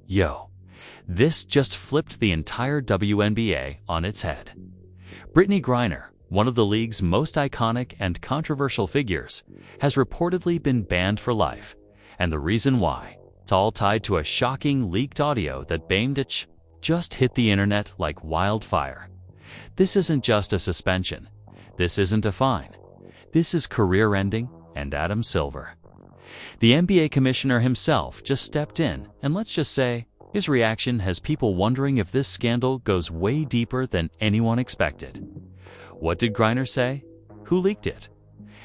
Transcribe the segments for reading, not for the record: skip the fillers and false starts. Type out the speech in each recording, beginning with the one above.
Yo, this just flipped the entire WNBA on its head. Brittney Griner, one of the league's most iconic and controversial figures, has reportedly been banned for life, and the reason why? It's all tied to a shocking leaked audio that just hit the internet like wildfire. This isn't just a suspension. This isn't a fine. This is career-ending and Adam Silver. The NBA commissioner himself just stepped in, and let's just say, his reaction has people wondering if this scandal goes way deeper than anyone expected. What did Griner say? Who leaked it?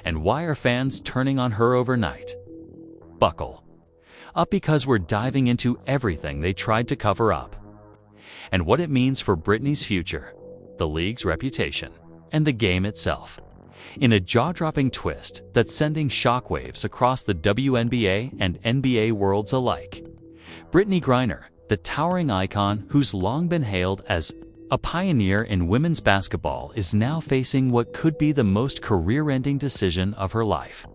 And why are fans turning on her overnight? Buckle up, because we're diving into everything they tried to cover up, and what it means for Brittney's future, the league's reputation, and the game itself, in a jaw-dropping twist that's sending shockwaves across the WNBA and NBA worlds alike. Brittney Griner, the towering icon who's long been hailed as a pioneer in women's basketball, is now facing what could be the most career-ending decision of her life.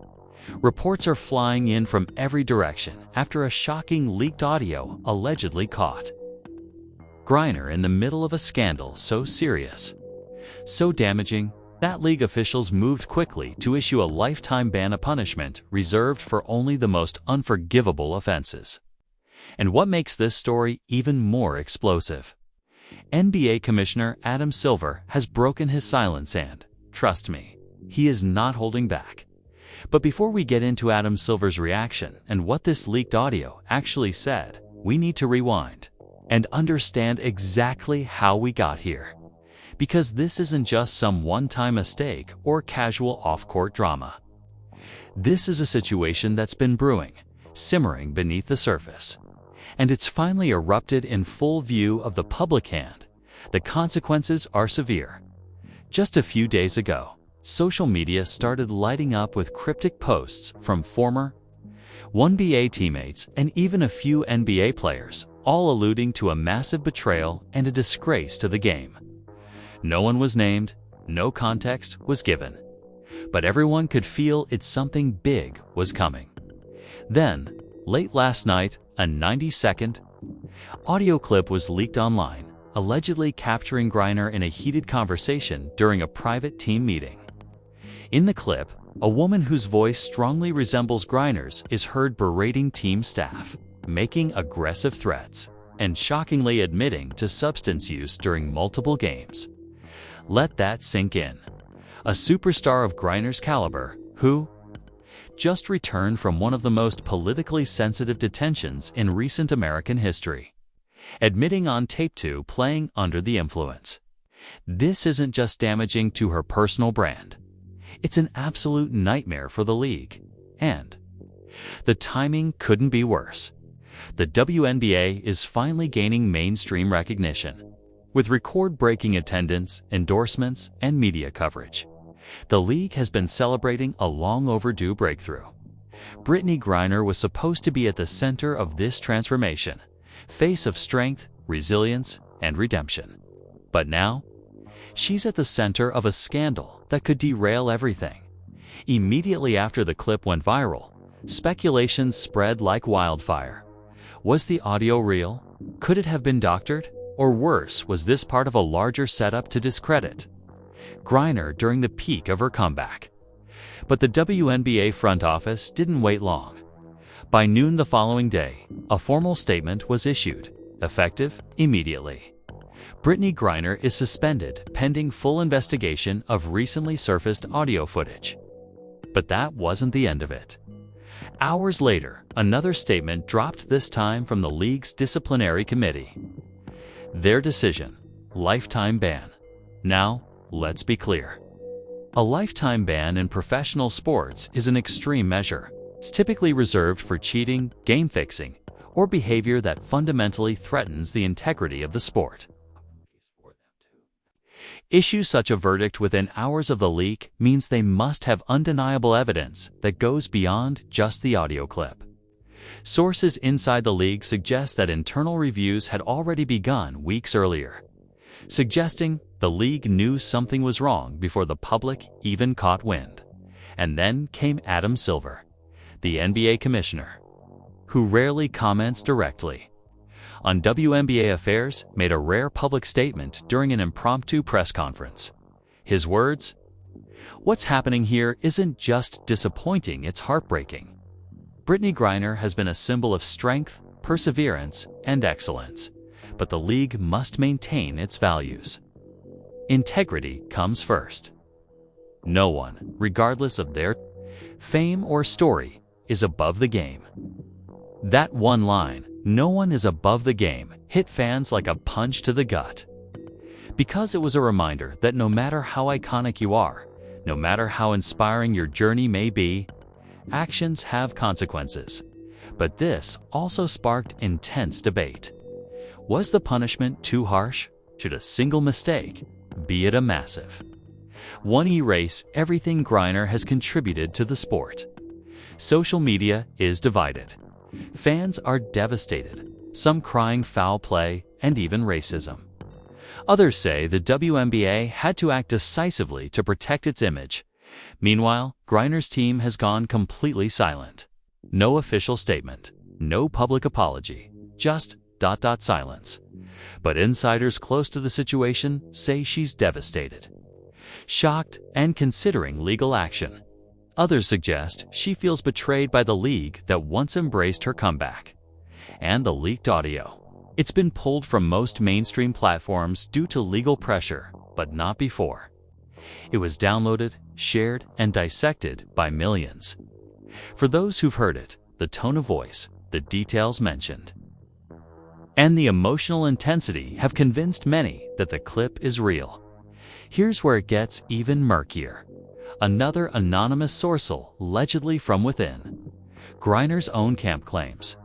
Reports are flying in from every direction after a shocking leaked audio allegedly caught Griner in the middle of a scandal so serious, so damaging, that league officials moved quickly to issue a lifetime ban, a punishment reserved for only the most unforgivable offenses. And what makes this story even more explosive? NBA Commissioner Adam Silver has broken his silence, and, trust me, he is not holding back. But before we get into Adam Silver's reaction and what this leaked audio actually said, we need to rewind and understand exactly how we got here. Because this isn't just some one-time mistake or casual off-court drama. This is a situation that's been brewing, simmering beneath the surface. And it's finally erupted in full view of the public hand. The consequences are severe. Just a few days ago, social media started lighting up with cryptic posts from former WNBA teammates and even a few NBA players, all alluding to a massive betrayal and a disgrace to the game. No one was named, no context was given, but everyone could feel something big was coming. Then, late last night, a 90-second audio clip was leaked online, allegedly capturing Griner in a heated conversation during a private team meeting. In the clip, a woman whose voice strongly resembles Griner's is heard berating team staff, making aggressive threats, and shockingly admitting to substance use during multiple games. Let that sink in. A superstar of Griner's caliber, who just returned from one of the most politically sensitive detentions in recent American history, admitting on tape to playing under the influence. This isn't just damaging to her personal brand. It's an absolute nightmare for the league. And the timing couldn't be worse. The WNBA is finally gaining mainstream recognition, with record-breaking attendance, endorsements, and media coverage. The league has been celebrating a long-overdue breakthrough. Brittney Griner was supposed to be at the center of this transformation, face of strength, resilience, and redemption. But now, she's at the center of a scandal that could derail everything. Immediately after the clip went viral, speculations spread like wildfire. Was the audio real? Could it have been doctored? Or worse, was this part of a larger setup to discredit Griner during the peak of her comeback? But the WNBA front office didn't wait long. By noon the following day, a formal statement was issued, effective immediately. Brittney Griner is suspended pending full investigation of recently surfaced audio footage. But that wasn't the end of it. Hours later, another statement dropped, this time from the league's disciplinary committee. Their decision: lifetime ban. Now, let's be clear. A lifetime ban in professional sports is an extreme measure. It's typically reserved for cheating, game fixing, or behavior that fundamentally threatens the integrity of the sport. Issue such a verdict within hours of the leak means they must have undeniable evidence that goes beyond just the audio clip. Sources inside the league suggest that internal reviews had already begun weeks earlier, suggesting the league knew something was wrong before the public even caught wind. And then came Adam Silver, the NBA commissioner, who rarely comments directly on WNBA Affairs, made a rare public statement during an impromptu press conference. His words, "What's happening here isn't just disappointing, it's heartbreaking. Brittney Griner has been a symbol of strength, perseverance, and excellence, but the league must maintain its values. Integrity comes first. No one, regardless of their fame or story, is above the game." That one line, "No one is above the game," hit fans like a punch to the gut. Because it was a reminder that no matter how iconic you are, no matter how inspiring your journey may be, actions have consequences. But this also sparked intense debate. Was the punishment too harsh? Should a single mistake, be it a massive one, erase everything Griner has contributed to the sport? Social media is divided. Fans are devastated, some crying foul play and even racism. Others say the WNBA had to act decisively to protect its image. Meanwhile, Griner's team has gone completely silent. No official statement, no public apology, just ... silence. But insiders close to the situation say she's devastated, shocked, and considering legal action. Others suggest she feels betrayed by the league that once embraced her comeback. And the leaked audio. It's been pulled from most mainstream platforms due to legal pressure, but not before. It was downloaded, shared, and dissected by millions. For those who've heard it, the tone of voice, the details mentioned, and the emotional intensity have convinced many that the clip is real. Here's where it gets even murkier. Another anonymous source, allegedly from within Griner's own camp, claims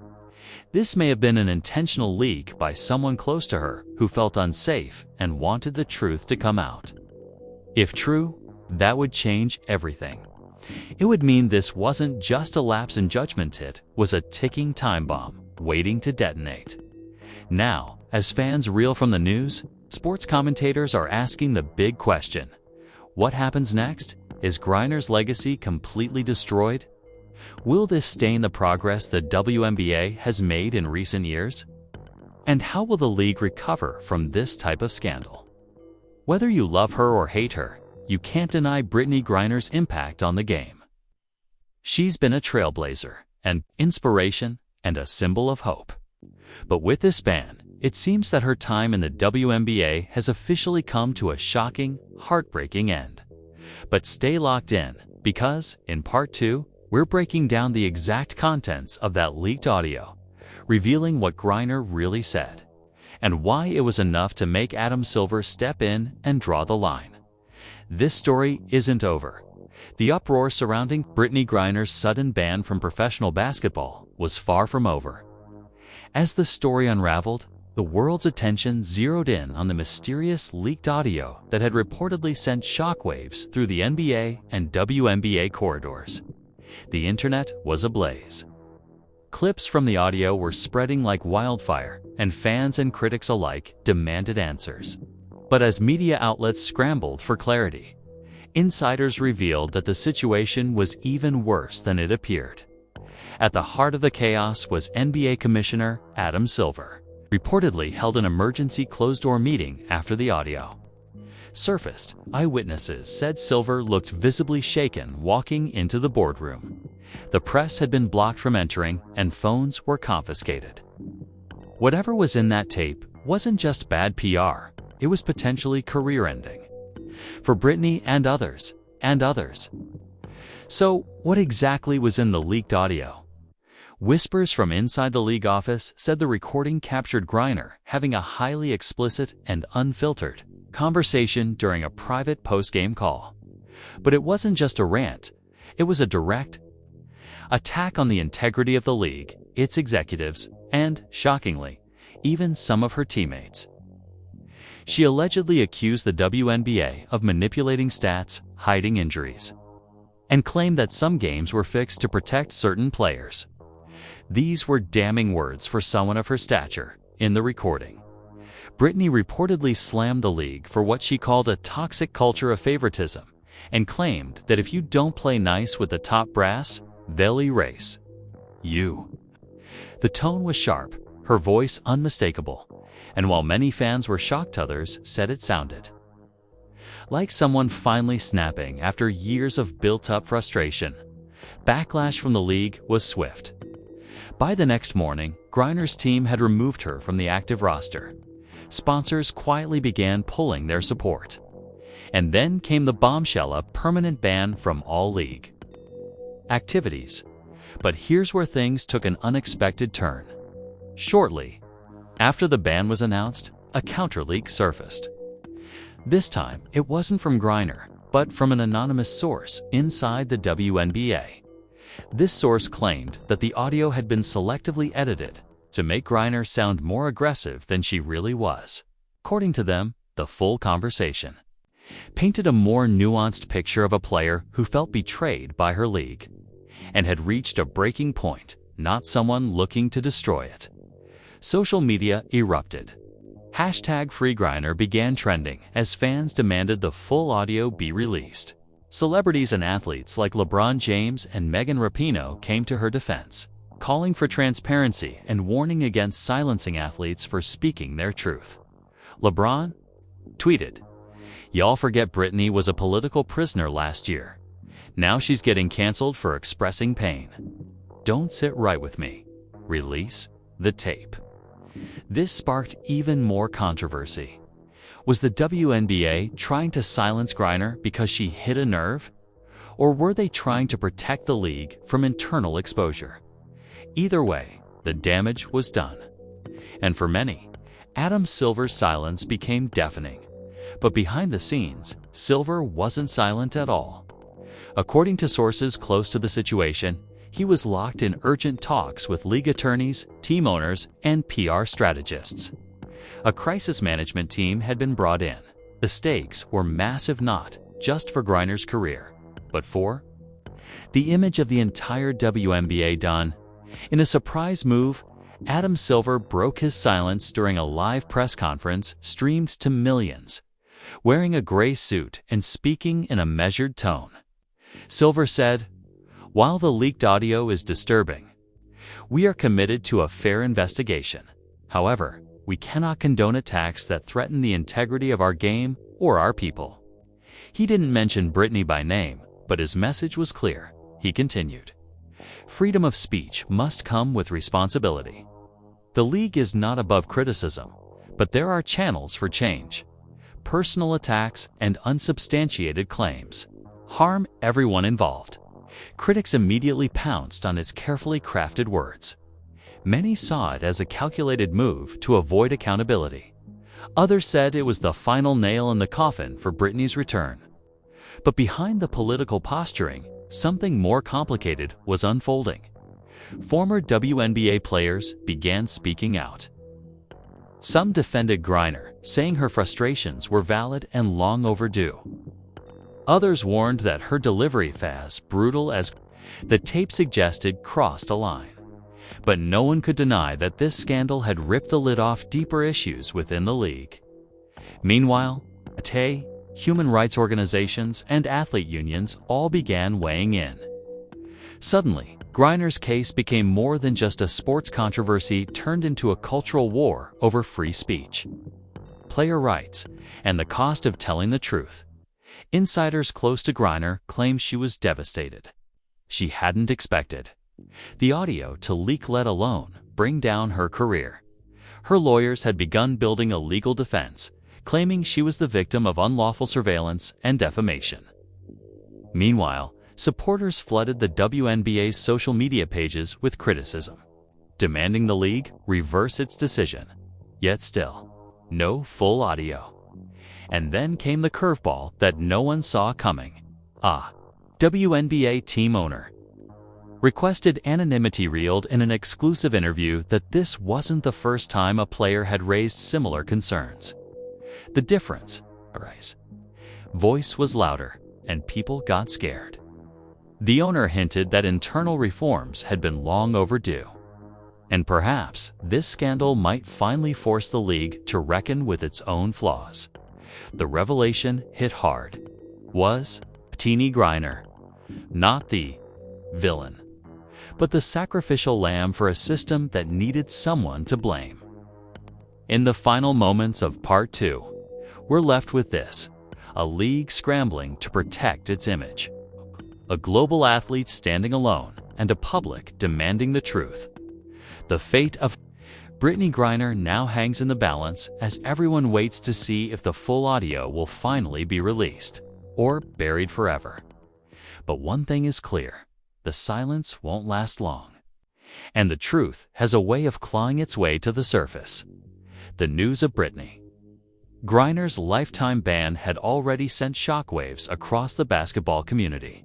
this may have been an intentional leak by someone close to her who felt unsafe and wanted the truth to come out. If true, that would change everything. It would mean this wasn't just a lapse in judgment, it was a ticking time bomb waiting to detonate. Now, as fans reel from the news, sports commentators are asking the big question. What happens next? Is Griner's legacy completely destroyed? Will this stain the progress the WNBA has made in recent years? And how will the league recover from this type of scandal? Whether you love her or hate her, you can't deny Brittney Griner's impact on the game. She's been a trailblazer, an inspiration, and a symbol of hope. But with this ban, it seems that her time in the WNBA has officially come to a shocking, heartbreaking end. But stay locked in, because, in Part 2, we're breaking down the exact contents of that leaked audio, revealing what Griner really said, and why it was enough to make Adam Silver step in and draw the line. This story isn't over. The uproar surrounding Brittney Griner's sudden ban from professional basketball was far from over. As the story unraveled, the world's attention zeroed in on the mysterious leaked audio that had reportedly sent shockwaves through the NBA and WNBA corridors. The internet was ablaze. Clips from the audio were spreading like wildfire, and fans and critics alike demanded answers. But as media outlets scrambled for clarity, insiders revealed that the situation was even worse than it appeared. At the heart of the chaos was NBA Commissioner Adam Silver, reportedly held an emergency closed-door meeting after the audio surfaced. Eyewitnesses said Silver looked visibly shaken walking into the boardroom. The press had been blocked from entering, and phones were confiscated. Whatever was in that tape wasn't just bad PR, it was potentially career-ending. For Brittney and others, So, what exactly was in the leaked audio? Whispers from inside the league office said the recording captured Griner having a highly explicit and unfiltered conversation during a private post-game call. But it wasn't just a rant, it was a direct attack on the integrity of the league, its executives, and, shockingly, even some of her teammates. She allegedly accused the WNBA of manipulating stats, hiding injuries, and claimed that some games were fixed to protect certain players. These were damning words for someone of her stature. In the recording, Brittney reportedly slammed the league for what she called a toxic culture of favoritism, and claimed that if you don't play nice with the top brass, they'll erase you. The tone was sharp, her voice unmistakable, and while many fans were shocked, others said it sounded like someone finally snapping after years of built-up frustration. Backlash from the league was swift. By the next morning, Griner's team had removed her from the active roster. Sponsors quietly began pulling their support. And then came the bombshell: a permanent ban from all league activities. But here's where things took an unexpected turn. Shortly after the ban was announced, a counter-leak surfaced. This time, it wasn't from Griner, but from an anonymous source inside the WNBA. This source claimed that the audio had been selectively edited to make Griner sound more aggressive than she really was. According to them, the full conversation painted a more nuanced picture of a player who felt betrayed by her league and had reached a breaking point, not someone looking to destroy it. Social media erupted. #FreeGriner began trending as fans demanded the full audio be released. Celebrities and athletes like LeBron James and Megan Rapinoe came to her defense, calling for transparency and warning against silencing athletes for speaking their truth. LeBron tweeted, "Y'all forget Brittney was a political prisoner last year. Now she's getting canceled for expressing pain. Don't sit right with me. Release the tape." This sparked even more controversy. Was the WNBA trying to silence Griner because she hit a nerve? Or were they trying to protect the league from internal exposure? Either way, the damage was done. And for many, Adam Silver's silence became deafening. But behind the scenes, Silver wasn't silent at all. According to sources close to the situation, he was locked in urgent talks with league attorneys, team owners, and PR strategists. A crisis management team had been brought in. The stakes were massive, not just for Griner's career, but for the image of the entire WNBA. Done. In a surprise move, Adam Silver broke his silence during a live press conference streamed to millions. Wearing a gray suit and speaking in a measured tone, Silver said, "While the leaked audio is disturbing, we are committed to a fair investigation. However, we cannot condone attacks that threaten the integrity of our game or our people." He didn't mention Brittney by name, but his message was clear. He continued, "Freedom of speech must come with responsibility. The league is not above criticism, but there are channels for change. Personal attacks and unsubstantiated claims harm everyone involved." Critics immediately pounced on his carefully crafted words. Many saw it as a calculated move to avoid accountability. Others said it was the final nail in the coffin for Brittney's return. But behind the political posturing, something more complicated was unfolding. Former WNBA players began speaking out. Some defended Griner, saying her frustrations were valid and long overdue. Others warned that her delivery, as brutal as the tape suggested, crossed a line. But no one could deny that this scandal had ripped the lid off deeper issues within the league. Meanwhile, human rights organizations and athlete unions all began weighing in. Suddenly, Griner's case became more than just a sports controversy turned into a cultural war over free speech, player rights, and the cost of telling the truth. Insiders close to Griner claim she was devastated. She hadn't expected the audio to leak, let alone bring down her career. Her lawyers had begun building a legal defense, claiming she was the victim of unlawful surveillance and defamation. Meanwhile, supporters flooded the WNBA's social media pages with criticism, demanding the league reverse its decision. Yet still, no full audio. And then came the curveball that no one saw coming. WNBA team owner requested anonymity, revealed in an exclusive interview that this wasn't the first time a player had raised similar concerns. The difference, Grainer's voice was louder, and people got scared. The owner hinted that internal reforms had been long overdue. And perhaps this scandal might finally force the league to reckon with its own flaws. The revelation hit hard. Was Brittney Griner not the villain, but the sacrificial lamb for a system that needed someone to blame. In the final moments of Part 2, we're left with this: a league scrambling to protect its image, a global athlete standing alone, and a public demanding the truth. The fate of Brittney Griner now hangs in the balance as everyone waits to see if the full audio will finally be released or buried forever. But one thing is clear: the silence won't last long, and the truth has a way of clawing its way to the surface. The news of Brittney Griner's lifetime ban had already sent shockwaves across the basketball community.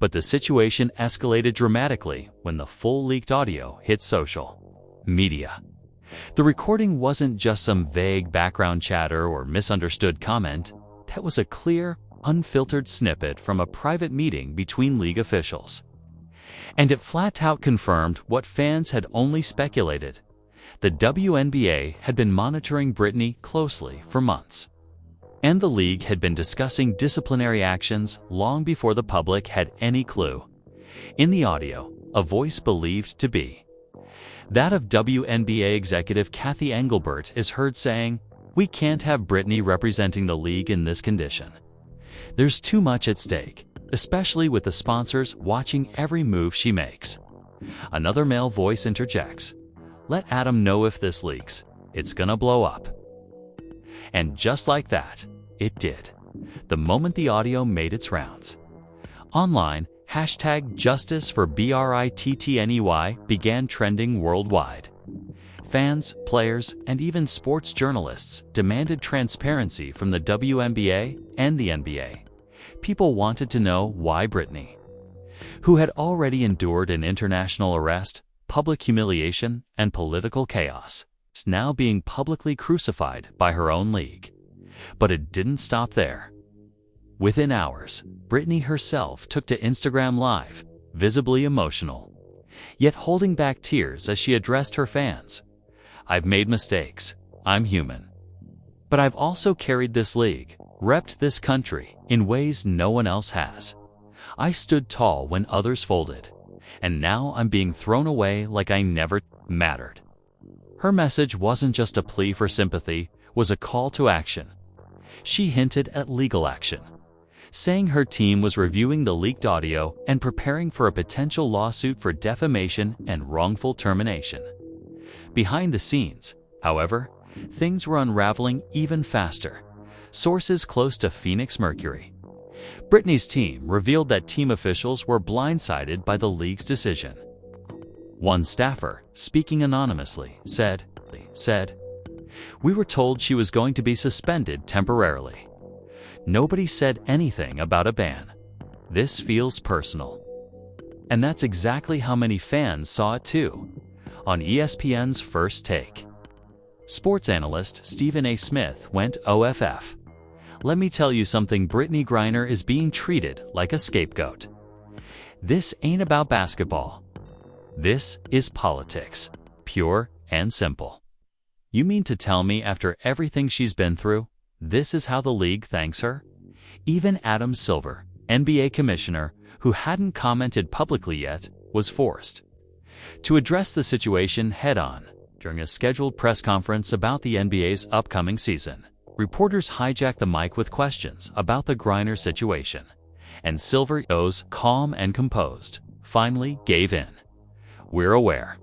But the situation escalated dramatically when the full leaked audio hit social media. The recording wasn't just some vague background chatter or misunderstood comment. That was a clear, unfiltered snippet from a private meeting between league officials. And it flat out confirmed what fans had only speculated. The WNBA had been monitoring Brittney closely for months, and the league had been discussing disciplinary actions long before the public had any clue. In the audio, a voice believed to be that of WNBA executive Cathy Engelbert is heard saying, "We can't have Brittney representing the league in this condition. There's too much at stake, especially with the sponsors watching every move she makes." Another male voice interjects, "Let Adam know if this leaks. It's gonna blow up." And just like that, it did. The moment the audio made its rounds online, #JusticeForBrittney began trending worldwide. Fans, players, and even sports journalists demanded transparency from the WNBA and the NBA. People wanted to know why Brittney, who had already endured an international arrest, public humiliation, and political chaos, is now being publicly crucified by her own league. But it didn't stop there. Within hours, Brittney herself took to Instagram Live, visibly emotional, yet holding back tears as she addressed her fans. "I've made mistakes. I'm human. But I've also carried this league, repped this country in ways no one else has. I stood tall when others folded, and now I'm being thrown away like I never mattered." Her message wasn't just a plea for sympathy, it was a call to action. She hinted at legal action, saying her team was reviewing the leaked audio and preparing for a potential lawsuit for defamation and wrongful termination. Behind the scenes, however, things were unraveling even faster. Sources close to Phoenix Mercury, Brittney's team, revealed that team officials were blindsided by the league's decision. One staffer, speaking anonymously, said, "We were told she was going to be suspended temporarily. Nobody said anything about a ban. This feels personal." And that's exactly how many fans saw it too. On ESPN's First Take, sports analyst Stephen A. Smith went OFF. "Let me tell you something, Brittney Griner is being treated like a scapegoat. This ain't about basketball. This is politics, pure and simple." You mean to tell me after everything she's been through, this is how the league thanks her? Even Adam Silver, NBA commissioner, who hadn't commented publicly yet, was forced to address the situation head-on. During a scheduled press conference about the NBA's upcoming season, reporters hijacked the mic with questions about the Griner situation, and Silver, calm and composed, finally gave in. "We're aware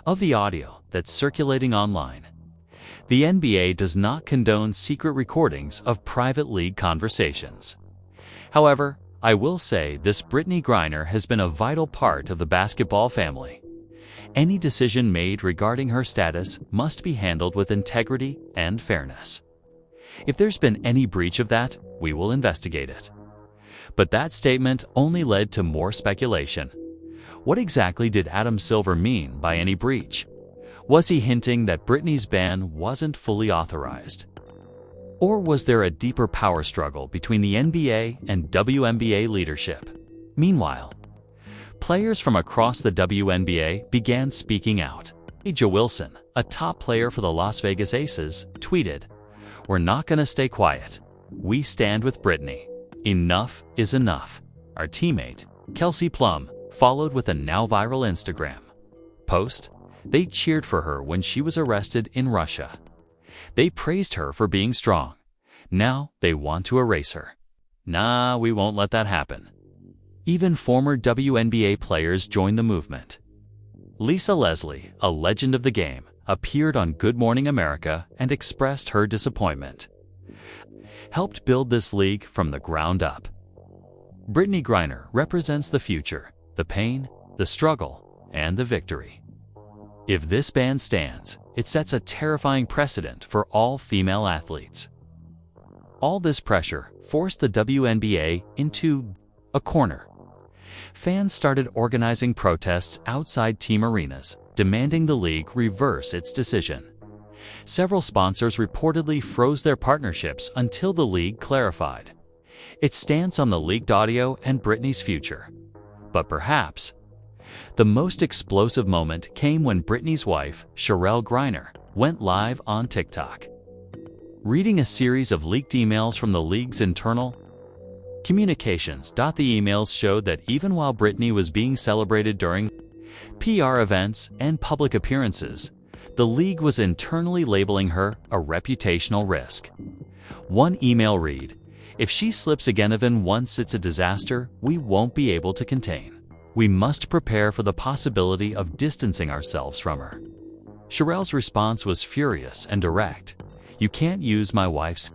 of the audio that's circulating online. The NBA does not condone secret recordings of private league conversations. However, I will say this: Brittney Griner has been a vital part of the basketball family. Any decision made regarding her status must be handled with integrity and fairness. If there's been any breach of that, we will investigate it." But that statement only led to more speculation. What exactly did Adam Silver mean by any breach? Was he hinting that Brittney's ban wasn't fully authorized? Or was there a deeper power struggle between the NBA and WNBA leadership? Meanwhile, players from across the WNBA began speaking out. A'ja Wilson, a top player for the Las Vegas Aces, tweeted, "We're not going to stay quiet. We stand with Brittney. Enough is enough." Our teammate, Kelsey Plum, followed with a now viral Instagram post. They cheered for her when she was arrested in Russia. They praised her for being strong. Now they want to erase her. Nah, we won't let that happen. Even former WNBA players joined the movement. Lisa Leslie, a legend of the game, appeared on Good Morning America and expressed her disappointment. Helped build this league from the ground up. Brittney Griner represents the future, the pain, the struggle, and the victory. If this ban stands, it sets a terrifying precedent for all female athletes. All this pressure forced the WNBA into a corner. Fans started organizing protests outside team arenas, demanding the league reverse its decision. Several sponsors reportedly froze their partnerships until the league clarified its stance on the leaked audio and Brittney's future. But perhaps the most explosive moment came when Brittney's wife, Griner, went live on TikTok. Reading a series of leaked emails from the league's internal communications. The emails showed that even while Brittney was being celebrated during PR events and public appearances, the league was internally labeling her a reputational risk. One email read, "If she slips again even once, it's a disaster we won't be able to contain. We must prepare for the possibility of distancing ourselves from her." Sherelle's response was furious and direct. "You can't use my wife's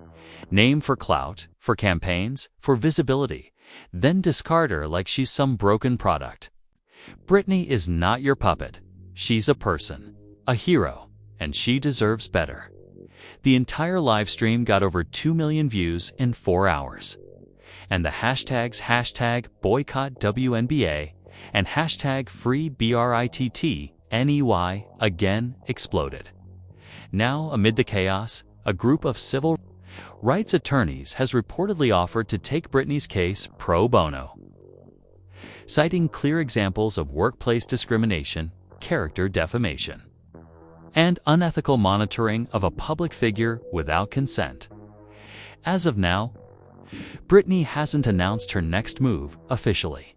name for clout, for campaigns, for visibility, then discard her like she's some broken product. Brittney is not your puppet. She's a person, a hero, and she deserves better." The entire live stream got over 2 million views in 4 hours. And the hashtags #BoycottWNBA and #FreeBrittney again exploded. Now, amid the chaos, a group of civil rights attorneys has reportedly offered to take Brittney's case pro bono, citing clear examples of workplace discrimination, character defamation, and unethical monitoring of a public figure without consent. As of now, Brittney hasn't announced her next move officially,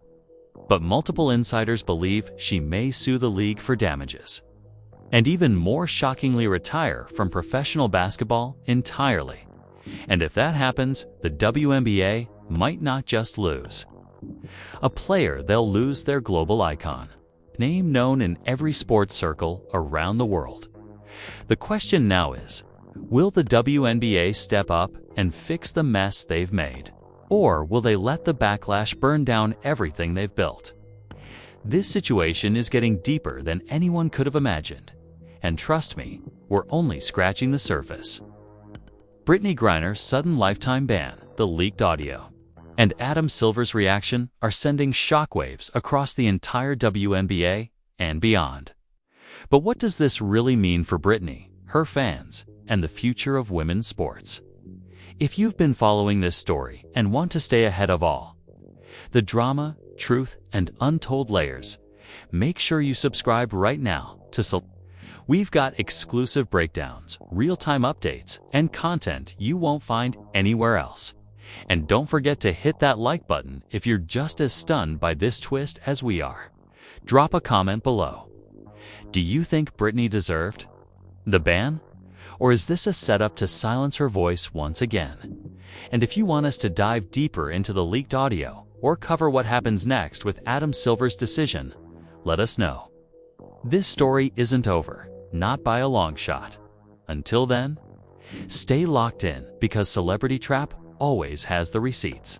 but multiple insiders believe she may sue the league for damages, and even more shockingly retire from professional basketball entirely. And if that happens, the WNBA might not just lose a player, they'll lose their global icon, name known in every sports circle around the world. The question now is, will the WNBA step up and fix the mess they've made? Or will they let the backlash burn down everything they've built? This situation is getting deeper than anyone could have imagined. And trust me, we're only scratching the surface. Brittney Griner's sudden lifetime ban, the leaked audio, and Adam Silver's reaction are sending shockwaves across the entire WNBA and beyond. But what does this really mean for Brittney, her fans, and the future of women's sports? If you've been following this story and want to stay ahead of all the drama, truth, and untold layers, make sure you subscribe right now to We've got exclusive breakdowns, real-time updates, and content you won't find anywhere else. And don't forget to hit that like button if you're just as stunned by this twist as we are. Drop a comment below. Do you think Brittney deserved the ban? Or is this a setup to silence her voice once again? And if you want us to dive deeper into the leaked audio or cover what happens next with Adam Silver's decision, let us know. This story isn't over, not by a long shot. Until then, stay locked in because Celebrity Trap always has the receipts.